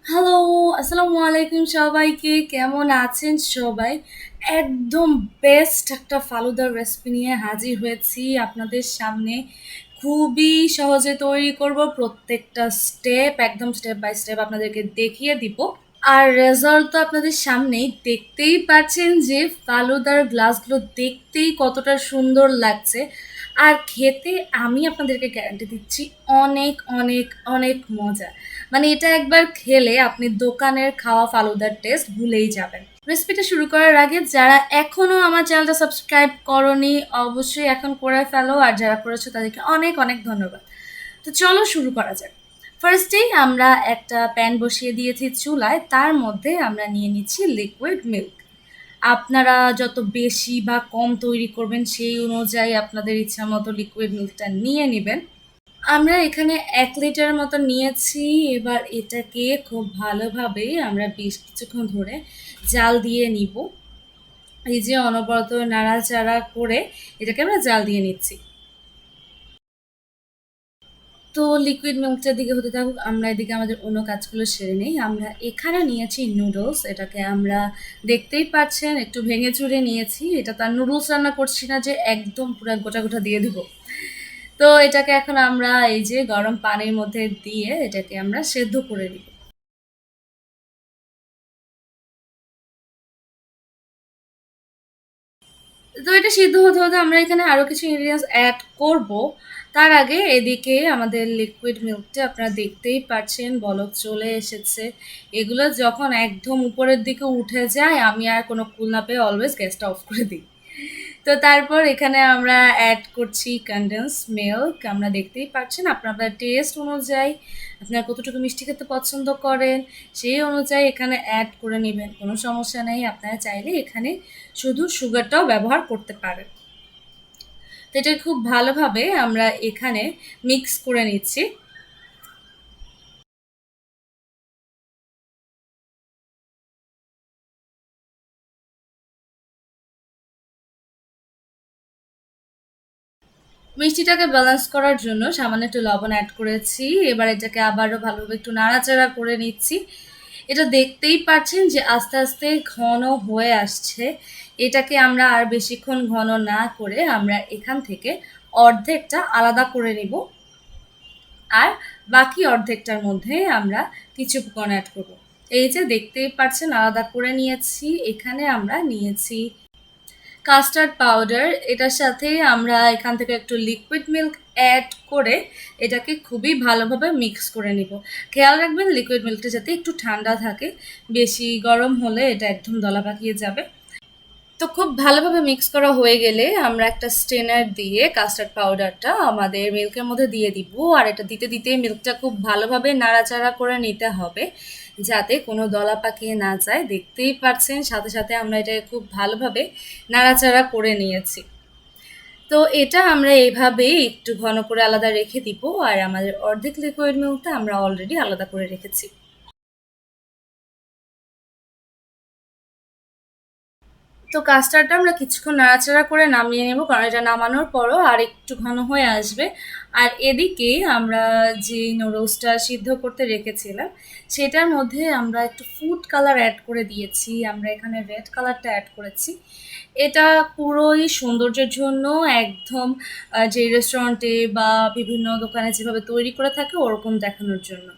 Hello, আসসালামু আলাইকুম সবাইকে। কেমন আছেন সবাই? একদম বেস্ট একটা ফালুদার রেসিপি নিয়ে হাজির হয়েছি আপনাদের সামনে। খুবই সহজে তৈরি করব। প্রত্যেকটা স্টেপ একদম স্টেপ বাই স্টেপ আপনাদেরকে দেখিয়ে দিব। আর রেজাল্ট তো আপনাদের সামনেই দেখতেই পাচ্ছেন যে ফালুদার গ্লাসগুলো দেখতেই কতটা সুন্দর লাগছে। আর খেতে আমি আপনাদেরকে গ্যারান্টি দিচ্ছি অনেক অনেক অনেক মজা। মানে এটা একবার খেলে আপনি দোকানের খাওয়া ফালুদার টেস্ট ভুলেই যাবেন। রেসিপিটা শুরু করার আগে যারা এখনো আমার চ্যানেলটা সাবস্ক্রাইব করনি অবশ্যই এখন করে ফেলো, আর যারা করেছো তাদেরকে অনেক অনেক ধন্যবাদ। তো চলো শুরু করা যাক। ফার্স্টেই আমরা একটা প্যান বসিয়ে দিয়েছি চুলায়, তার মধ্যে আমরা নিয়ে নিচ্ছি লিকুইড মিল্ক। আপনারা যত বেশি বা কম তৈরি করবেন সেই অনুযায়ী আপনাদের ইচ্ছা মতো লিকুইড মিল্কটা নিয়ে নেবেন। আমরা এখানে ১ লিটার মতো নিয়েছি। এবার এটাকে খুব ভালোভাবে আমরা বেশ কিছুক্ষণ ধরে জাল দিয়ে নিব। এই যে অনবরত নাড়াচাড়া করে এটাকে আমরা জাল দিয়ে নিচ্ছি। তো লিকুইড মিল্কটার দিকে হতে থাকুক, আমরা এদিকে আমাদের অন্য কাজগুলো সেরে নেই। আমরা এখানে নিয়েছি নুডলস, এটাকে আমরা দেখতেই পাচ্ছেন একটু ভেঙে চুরে নিয়েছি। এটা তার নুডলস রান্না করছি না যে একদম পুরো গোটা গোটা দিয়ে দেবো। তো এটাকে এখন আমরা এই যে গরম পানির মধ্যে দিয়ে এটাকে আমরা সেদ্ধ করে নিব। তো এটা সিদ্ধ হতে হতে আমরা এখানে আরো কিছু ইনগ্রিডিয়েন্টস অ্যাড করব। তার আগে এদিকে আমাদের লিকুইড মিল্কটা আপনারা দেখতেই পাচ্ছেন বলক চলে এসেছে। এগুলো যখন একদম উপরের দিকে উঠে যায় আমি আর কোনো কুল না পেয়ে অলওয়েজ গ্যাসটা অফ করে দিই। তো তারপর এখানে আমরা অ্যাড করছি কনডেন্স মিল্ক। আমরা দেখতেই পাচ্ছেন আপনার টেস্ট অনুযায়ী আপনারা কতটুকু মিষ্টি খেতে পছন্দ করেন সেই অনুযায়ী এখানে অ্যাড করে নেবেন, কোনো সমস্যা নেই। আপনারা চাইলে এখানে শুধু সুগারটাও ব্যবহার করতে পারেন। তো এটা খুব ভালোভাবে আমরা এখানে মিক্স করে নিচ্ছি। মিষ্টিটাকে ব্যালেন্স করার জন্য সামান্য একটু লবণ অ্যাড করেছি। এবার এটাকে আবারও ভালোভাবে একটু নাড়াচাড়া করে নিচ্ছি। এটা দেখতেই পাচ্ছেন যে আস্তে আস্তে ঘন হয়ে আসছে। এটাকে আমরা আর বেশিক্ষণ ঘন না করে আমরা এখান থেকে অর্ধেকটা আলাদা করে নিব। আর বাকি অর্ধেকটার মধ্যে আমরা কিছু উপকরণ অ্যাড করব। এই যে দেখতেই পাচ্ছেন আলাদা করে নিয়েছি। এখানে আমরা নিয়েছি কাস্টার্ড পাউডার। এটার সাথে আমরা এখান থেকে একটু লিকুইড মিল্ক অ্যাড করে এটাকে খুবই ভালোভাবে মিক্স করে নিব। খেয়াল রাখবেন লিকুইড মিল্কটা যাতে একটু ঠান্ডা থাকে, বেশি গরম হলে এটা একদম দলা পাকিয়ে যাবে। তো খুব ভালোভাবে মিক্স করা হয়ে গেলে আমরা একটা স্ট্রেনার দিয়ে কাস্টার্ড পাউডারটা আমাদের মিল্কের মধ্যে দিয়ে দিব। আর এটা দিতে দিতে মিল্কটা খুব ভালোভাবে নাড়াচাড়া করে নিতে হবে যাতে কোনো দলা পাকিয়ে না যায়। দেখতেই পাচ্ছেন সাথে সাথে আমরা এটা খুব ভালোভাবে নাড়াচাড়া করে নিয়েছি। তো এটা আমরা এইভাবেই একটু ঘন করে আলাদা রেখে দিব। আর আমাদের অর্ধেক লিকুইড মিল্কটা আমরা অলরেডি আলাদা করে রেখেছি। তো কাস্টার্ডটা আমরা কিছুক্ষণ নাড়াচাড়া করে নামিয়ে নেব, কারণ এটা নামানোর পরও আর একটু ঘন হয়ে আসবে। আর এদিকে আমরা যে নুডলসটা সিদ্ধ করতে রেখেছিলাম সেটার মধ্যে আমরা একটু ফুড কালার অ্যাড করে দিয়েছি। আমরা এখানে রেড কালারটা অ্যাড করেছি। এটা পুরোই সৌন্দর্যের জন্য, একদম যে রেস্টুরেন্টে বা বিভিন্ন দোকানে যেভাবে তৈরি করে থাকে ওরকম দেখানোর জন্য।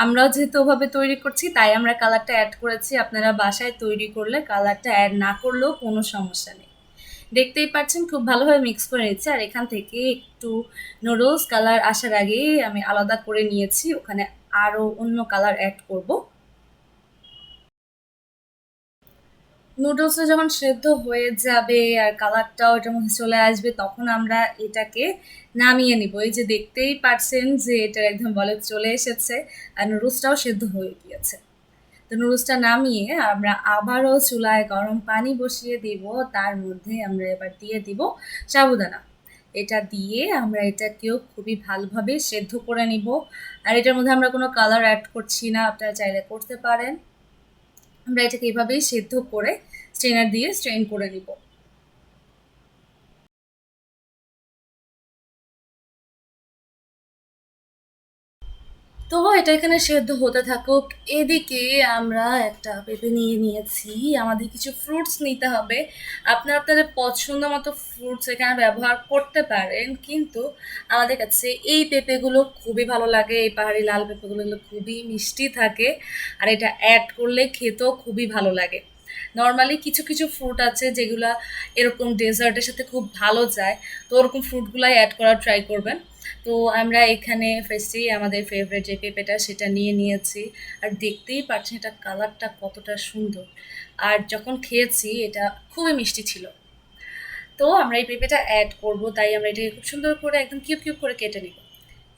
আমরাও যেহেতু ওভাবে তৈরি করছি তাই আমরা কালারটা অ্যাড করেছি। আপনারা বাসায় তৈরি করলে কালারটা অ্যাড না করলেও কোনো সমস্যা নেই। দেখতেই পাচ্ছেন খুব ভালোভাবে মিক্স করে নিচ্ছি। আর এখান থেকে একটু নুডলস কালার আসার আগেই আমি আলাদা করে নিয়েছি, ওখানে আরও অন্য কালার অ্যাড করব। নুডলসটা যখন সেদ্ধ হয়ে যাবে আর কালারটাও এটার মধ্যে চলে আসবে তখন আমরা এটাকে নামিয়ে নিব। এই যে দেখতেই পাচ্ছেন যে এটা একদম বলক চলে এসেছে আর নুডলসটাও সেদ্ধ হয়ে গিয়েছে। তো নুডলসটা নামিয়ে আমরা আবারও চুলায় গরম পানি বসিয়ে দিব। তার মধ্যে আমরা এবার দিয়ে দিব সাবুদানা। এটা দিয়ে আমরা এটাকেও খুবই ভালোভাবে সেদ্ধ করে নিব। আর এটার মধ্যে আমরা কোনো কালার অ্যাড করছি না, আপনারা চাইলে করতে পারেন। আমরা এটাকে এভাবেই সেদ্ধ করে স্ট্রেনার দিয়ে স্ট্রেন করে নিব। তো এটা এখানে সেদ্ধ হতে থাকুক। এদিকে আমরা একটা পেঁপে নিয়ে নিয়েছি। আমাদের কিছু ফ্রুটস নিতে হবে। আপনারা আপনাদের পছন্দ মতো ফ্রুটস এখানে ব্যবহার করতে পারেন, কিন্তু আমাদের কাছে এই পেঁপেগুলো খুবই ভালো লাগে। এই পাহাড়ি লাল পেঁপেগুলো এগুলো খুবই মিষ্টি থাকে, আর এটা অ্যাড করলে খেতেও খুবই ভালো লাগে। নর্মালি কিছু কিছু ফ্রুট আছে যেগুলা এরকম ডেজার্টের সাথে খুব ভালো যায়, তো ওরকম ফ্রুটগুলাই অ্যাড করার ট্রাই করবেন। তো আমরা এখানে ফার্স্টেই আমাদের ফেভারিট যে পেঁপেটা সেটা নিয়ে নিয়েছি। আর দেখতেই পাচ্ছেন এটা কালারটা কতটা সুন্দর, আর যখন খেয়েছি এটা খুবই মিষ্টি ছিল। তো আমরা এই পেঁপেটা অ্যাড করব, তাই আমরা এটাকে খুব সুন্দর করে একদম কিউব কিউব করে কেটে নিব।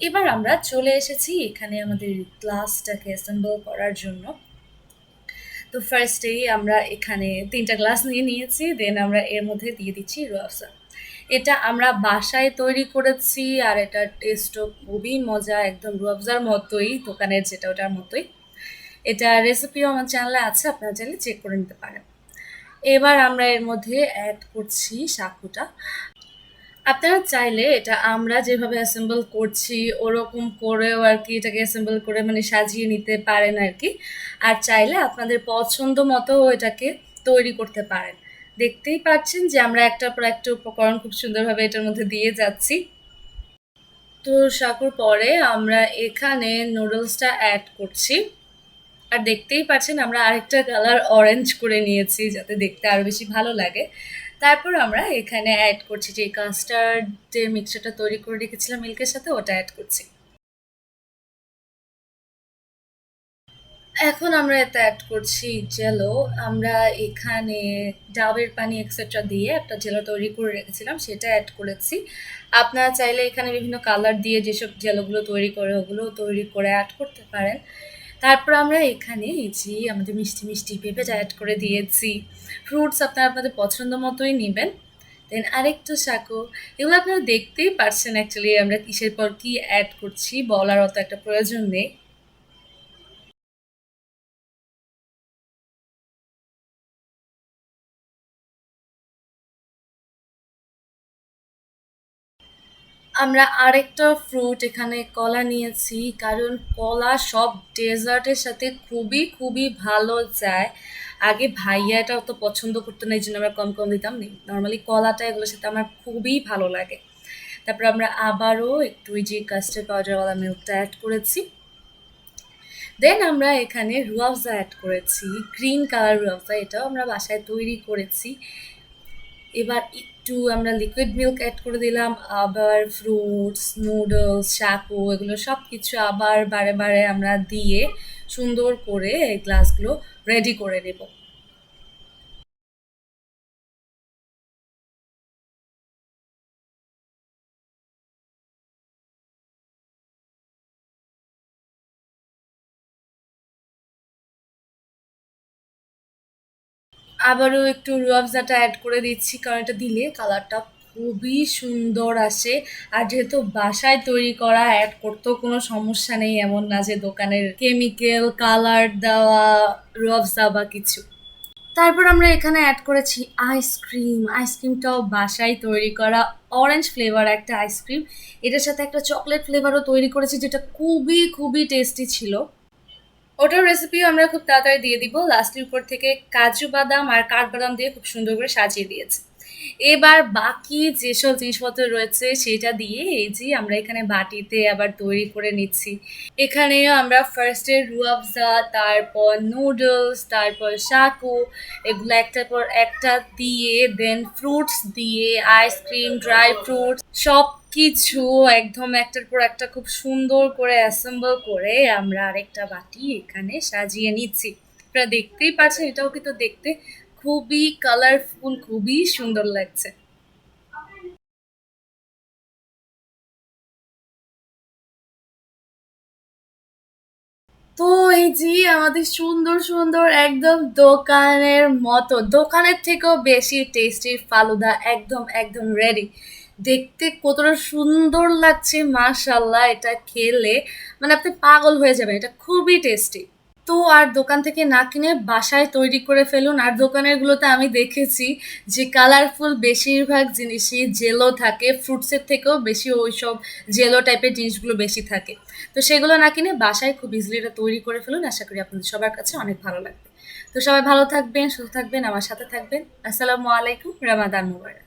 এবার আমরা চলে এসেছি এখানে আমাদের গ্লাসটাকে অ্যাসেম্বল করার জন্য। তো ফার্স্টেই আমরা এখানে ৩টা গ্লাস নিয়ে নিয়েছি, দেন আমরা এর মধ্যে দিয়ে দিচ্ছি রুয়াবজা। এটা আমরা বাসায় তৈরি করেছি, আর এটার টেস্টও খুবই মজা, একদম রুয়াবজার মতোই, দোকানের যেটা ওটার মতোই। এটা রেসিপিও আমার চ্যানেলে আছে, আপনারা চাইলে চেক করে নিতে পারেন। এবার আমরা এর মধ্যে অ্যাড করছি সাকুটা। আপনারা চাইলে এটা আমরা যেভাবে অ্যাসেম্বল করছি ওরকম করেও আর কি এটাকে অ্যাসেম্বল করে মানে সাজিয়ে নিতে পারেন আর কি। আর চাইলে আপনাদের পছন্দ মতো এটাকে তৈরি করতে পারেন। দেখতেই পাচ্ছেন যে আমরা একটার পর একটা উপকরণ খুব সুন্দরভাবে এটার মধ্যে দিয়ে যাচ্ছি। তো সাকুর পরে আমরা এখানে নুডলসটা অ্যাড করছি। আর দেখতেই পাচ্ছেন আমরা আরেকটা কালার অরেঞ্জ করে নিয়েছি যাতে দেখতে আরও বেশি ভালো লাগে। তারপর আমরা এখানে অ্যাড করছি যে কাস্টার্ডের মিক্সচারটা তৈরি করে রেখেছিলাম মিল্কের সাথে, ওটা অ্যাড করছি। এখন আমরা এতে অ্যাড করছি জেলো। আমরা এখানে ডাবের পানি এক্সেট্রা দিয়ে একটা জেলো তৈরি করে রেখেছিলাম, সেটা অ্যাড করেছি। আপনারা চাইলে এখানে বিভিন্ন কালার দিয়ে যেসব জেলোগুলো তৈরি করে ওগুলো তৈরি করে অ্যাড করতে পারেন। তারপর আমরা এখানে এই যে আমাদের মিষ্টি মিষ্টি পেঁপেটা অ্যাড করে দিয়েছি। ফ্রুটস আপনারা আপনাদের পছন্দ মতোই নেবেন। দেন আরেকটু সাকো। এগুলো আপনারা দেখতেই পারছেন অ্যাকচুয়ালি আমরা কিসের পর কি অ্যাড করছি, বলার অত একটা প্রয়োজন নেই। আমরা আরেকটা ফ্রুট এখানে কলা নিয়েছি, কারণ কলা সব ডেজার্টের সাথে খুবই খুবই ভালো যায়। আগে ভাইয়া এটা অত পছন্দ করতো না, এই জন্য আমরা কম কম দিতাম। নর্মালি কলাটা এগুলোর সাথে আমার খুবই ভালো লাগে। তারপর আমরা আবারও একটু ওই যে কাস্টার্ড পাউডারওয়ালা মিল্কটা অ্যাড করেছি। দেন আমরা এখানে রুয়াবজা অ্যাড করেছি, গ্রিন কালার রুয়াবজা, এটাও আমরা বাসায় তৈরি করেছি। এবার একটু আমরা লিকুইড মিল্ক অ্যাড করে দিলাম, আবার ফ্রুটস, নুডলস, চাকু এগুলো সব কিছু আবার বারে বারে আমরা দিয়ে সুন্দর করে এই গ্লাসগুলো রেডি করে নেব। আবারও একটু রুয়াবজাটা অ্যাড করে দিচ্ছি, কারণ এটা দিলে কালারটা খুবই সুন্দর আসে। আর যেহেতু বাসায় তৈরি করা, অ্যাড করতেও কোনো সমস্যা নেই, এমন না যে দোকানের কেমিক্যাল কালার দেওয়া রুয়াবজা বা কিছু। তারপর আমরা এখানে অ্যাড করেছি আইসক্রিম। আইসক্রিমটাও বাসায় তৈরি করা, অরেঞ্জ ফ্লেভার একটা আইসক্রিম। এটার সাথে একটা চকলেট ফ্লেভারও তৈরি করেছি, যেটা খুবই খুবই টেস্টি ছিল। ওটার রেসিপিও আমরা খুব তাড়াতাড়ি দিয়ে দিব। লাস্টের উপর থেকে কাজু বাদাম আর কাঠবাদাম দিয়ে খুব সুন্দর করে সাজিয়ে দিয়েছি। এবার বাকি যেসব জিনিসপত্র রয়েছে সেটা দিয়ে এই যে আমরা এখানে বাটিতে আবার তৈরি করে নিচ্ছি। এখানেও আমরা ফার্স্টে রুয়াবজা, তারপর নুডলস, তারপর সাকু, এগুলো একটার পর একটা দিয়ে, দেন ফ্রুটস দিয়ে, আইসক্রিম, ড্রাই ফ্রুটস সব কিছু একদম একটার পর একটা খুব সুন্দর করে অ্যাসেম্বল করে আমরা আরেকটা বাটি এখানে সাজিয়ে নিচ্ছি। আপনারা দেখতেই পাচ্ছেন এটাও কিন্তু দেখতে খুবই কালারফুল, খুবই সুন্দর লাগছে। তো এই যে আমাদের সুন্দর সুন্দর একদম দোকানের মতো, দোকানের থেকেও বেশি টেস্টি ফালুদা একদম একদম রেডি। দেখতে কতটা সুন্দর লাগছে মাশাল্লাহ, এটা খেলে মানে আপনি পাগল হয়ে যাবেন, এটা খুবই টেস্টি। তো আর দোকান থেকে না কিনে বাসায় তৈরি করে ফেলুন। আর দোকানেরগুলোতে আমি দেখেছি যে কালারফুল বেশিরভাগ জিনিসই জেলো থাকে, ফ্রুটসের থেকেও বেশি ওইসব জেলো টাইপের জিনিসগুলো বেশি থাকে। তো সেগুলো না কিনে বাসায় খুব ইজিলি এটা তৈরি করে ফেলুন। আশা করি আপনাদের সবার কাছে অনেক ভালো লাগবে। তো সবাই ভালো থাকবেন, সুস্থ থাকবেন, আমার সাথে থাকবেন। আসসালামু আলাইকুম। রমাদান মুবারক।